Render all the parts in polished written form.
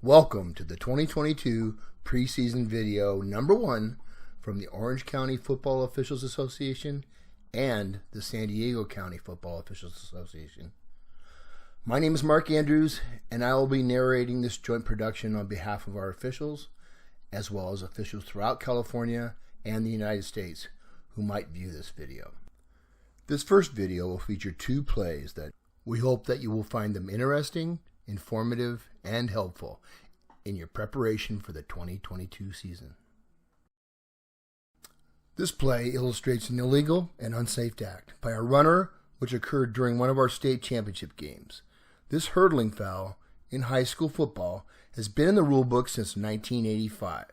Welcome to the 2022 preseason video number 1 from the Orange County Football Officials Association and the San Diego County Football Officials Association. My name is Mark Andrews, and I will be narrating this joint production on behalf of our officials, as well as officials throughout California and the United States who might view this video. This first video will feature 2 plays that we hope that you will find them interesting, informative, and helpful in your preparation for the 2022 season. This play illustrates an illegal and unsafe act by a runner which occurred during one of our state championship games. This hurdling foul in high school football has been in the rule book since 1985,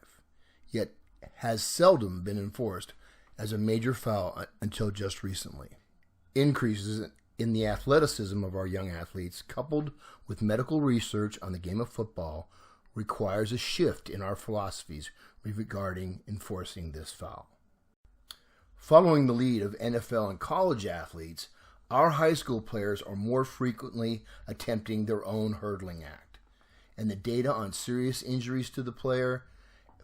yet has seldom been enforced as a major foul until just recently. Increases in the athleticism of our young athletes, coupled with medical research on the game of football, requires a shift in our philosophies regarding enforcing this foul. Following the lead of NFL and college athletes, our high school players are more frequently attempting their own hurdling act, and the data on serious injuries to the player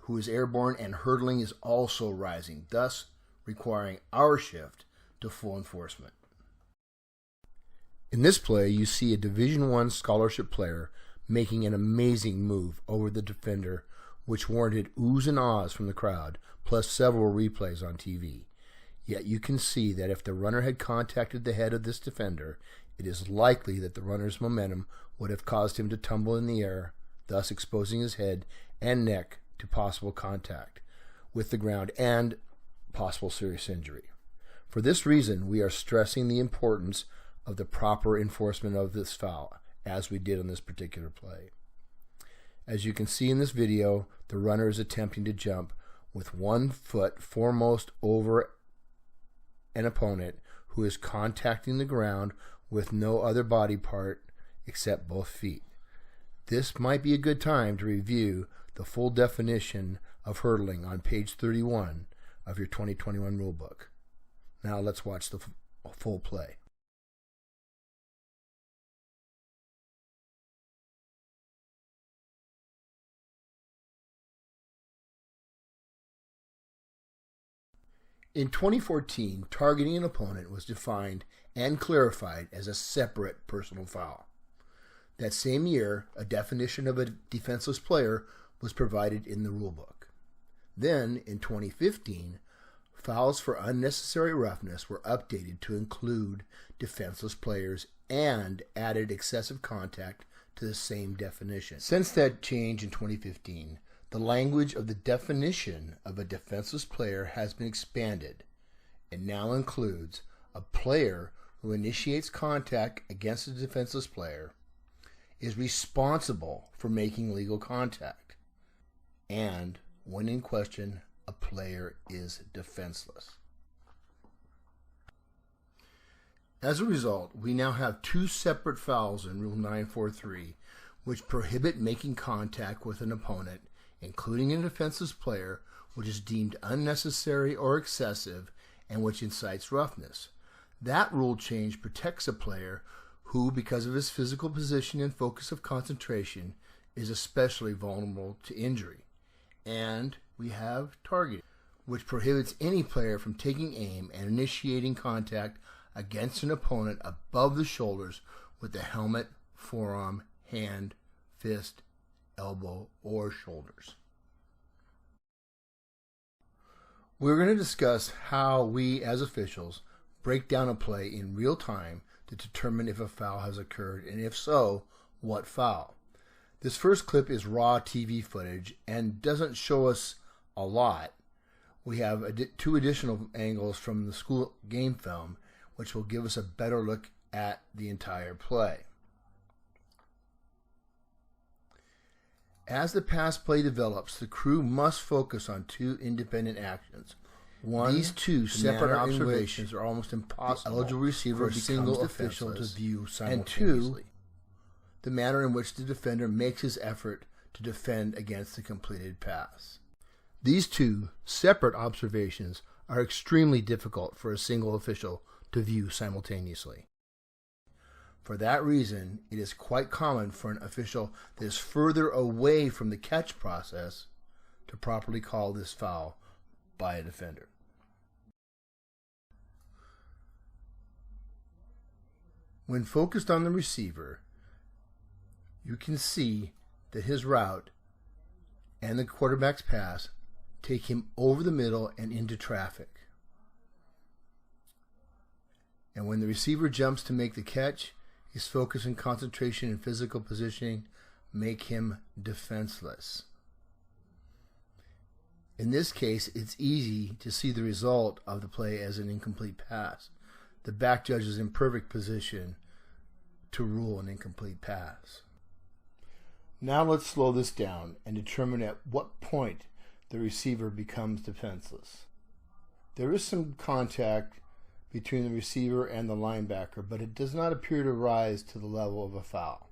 who is airborne and hurdling is also rising, thus requiring our shift to full enforcement. In this play, you see a Division I scholarship player making an amazing move over the defender, which warranted oohs and ahs from the crowd, plus several replays on TV. Yet you can see that if the runner had contacted the head of this defender, it is likely that the runner's momentum would have caused him to tumble in the air, thus exposing his head and neck to possible contact with the ground and possible serious injury. For this reason, we are stressing the importance of the proper enforcement of this foul, as we did on this particular play. As you can see in this video, the runner is attempting to jump with one foot foremost over an opponent who is contacting the ground with no other body part except both feet. This might be a good time to review the full definition of hurdling on page 31 of your 2021 rulebook. Now let's watch the full play. In 2014, targeting an opponent was defined and clarified as a separate personal foul. That same year, a definition of a defenseless player was provided in the rulebook. Then, in 2015, fouls for unnecessary roughness were updated to include defenseless players and added excessive contact to the same definition. Since that change in 2015, the language of the definition of a defenseless player has been expanded and now includes a player who initiates contact against a defenseless player, is responsible for making legal contact, and, when in question, a player is defenseless. As a result, we now have 2 separate fouls in Rule 943 which prohibit making contact with an opponent, including a defenseless player, which is deemed unnecessary or excessive and which incites roughness. That rule change protects a player who, because of his physical position and focus of concentration, is especially vulnerable to injury. And we have targeting, which prohibits any player from taking aim and initiating contact against an opponent above the shoulders with the helmet, forearm, hand, fist, elbow, or shoulders. We're going to discuss how we, as officials, break down a play in real time to determine if a foul has occurred, and if so, what foul. This first clip is raw TV footage and doesn't show us a lot. We have 2 additional angles from the school game film, which will give us a better look at the entire play. As the pass play develops, the crew must focus on 2 independent actions. One, these 2 separate observations are almost impossible the eligible receiver for a single official to view simultaneously. And 2, the manner in which the defender makes his effort to defend against the completed pass. These 2 separate observations are extremely difficult for a single official to view simultaneously. For that reason, it is quite common for an official that is further away from the catch process to properly call this foul by a defender. When focused on the receiver, you can see that his route and the quarterback's pass take him over the middle and into traffic. And when the receiver jumps to make the catch, his focus and concentration and physical positioning make him defenseless. In this case, it's easy to see the result of the play as an incomplete pass. The back judge is in perfect position to rule an incomplete pass. Now let's slow this down and determine at what point the receiver becomes defenseless. There is some contact between the receiver and the linebacker, but it does not appear to rise to the level of a foul.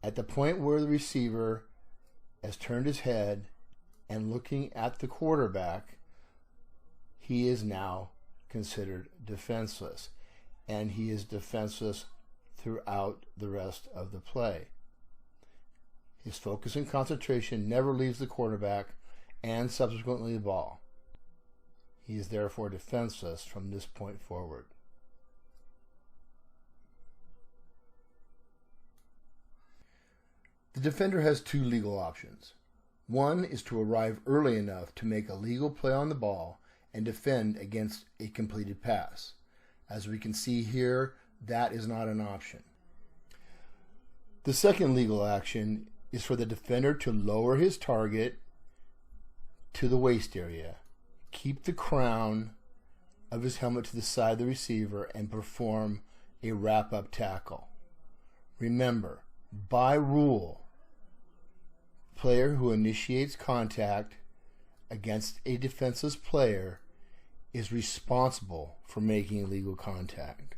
At the point where the receiver has turned his head and looking at the quarterback, he is now considered defenseless, and he is defenseless throughout the rest of the play. His focus and concentration never leaves the quarterback and subsequently the ball. He is therefore defenseless from this point forward. The defender has two legal options. One is to arrive early enough to make a legal play on the ball and defend against a completed pass. As we can see here, that is not an option. The second legal action is for the defender to lower his target to the waist area, keep the crown of his helmet to the side of the receiver, and perform a wrap-up tackle. Remember, by rule, the player who initiates contact against a defenseless player is responsible for making illegal contact.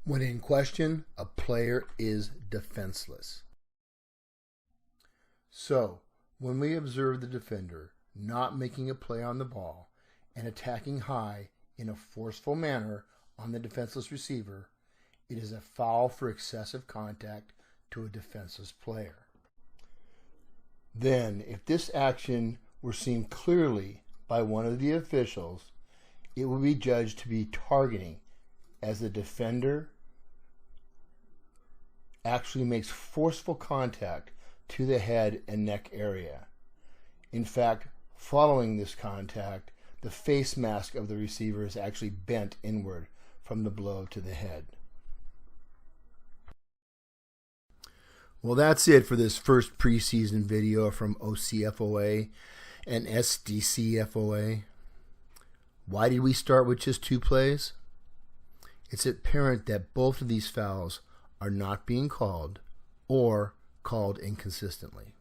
When in question, a player is defenseless. So, when we observe the defender not making a play on the ball and attacking high in a forceful manner on the defenseless receiver, it is a foul for excessive contact to a defenseless player. Then, if this action were seen clearly by one of the officials, it would be judged to be targeting, as the defender actually makes forceful contact to the head and neck area. In fact, following this contact, the face mask of the receiver is actually bent inward from the blow to the head. Well, that's it for this first preseason video from OCFOA and SDCFOA. Why did we start with just 2 plays? It's apparent that both of these fouls are not being called or called inconsistently.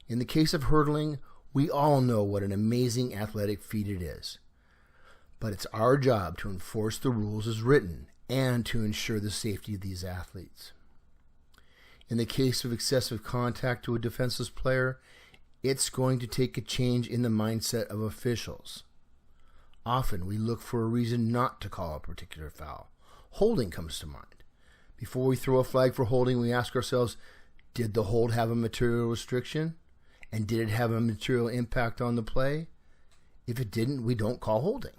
In the case of hurdling, we all know what an amazing athletic feat it is. But it's our job to enforce the rules as written and to ensure the safety of these athletes. In the case of excessive contact to a defenseless player, it's going to take a change in the mindset of officials. Often we look for a reason not to call a particular foul. Holding comes to mind. Before we throw a flag for holding, we ask ourselves, did the hold have a material restriction? And did it have a material impact on the play? If it didn't, we don't call holding.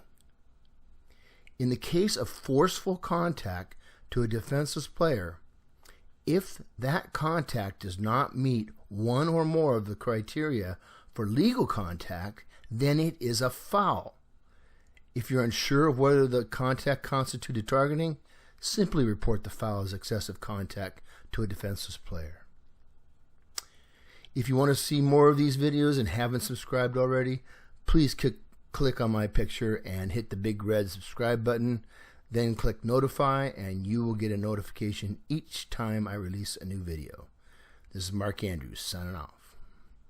In the case of forceful contact to a defenseless player, if that contact does not meet one or more of the criteria for legal contact, then it is a foul. If you're unsure of whether the contact constituted targeting, simply report the foul as excessive contact to a defenseless player. If you want to see more of these videos and haven't subscribed already, please click on my picture and hit the big red subscribe button. Then click notify and you will get a notification each time I release a new video. This is Mark Andrews signing off.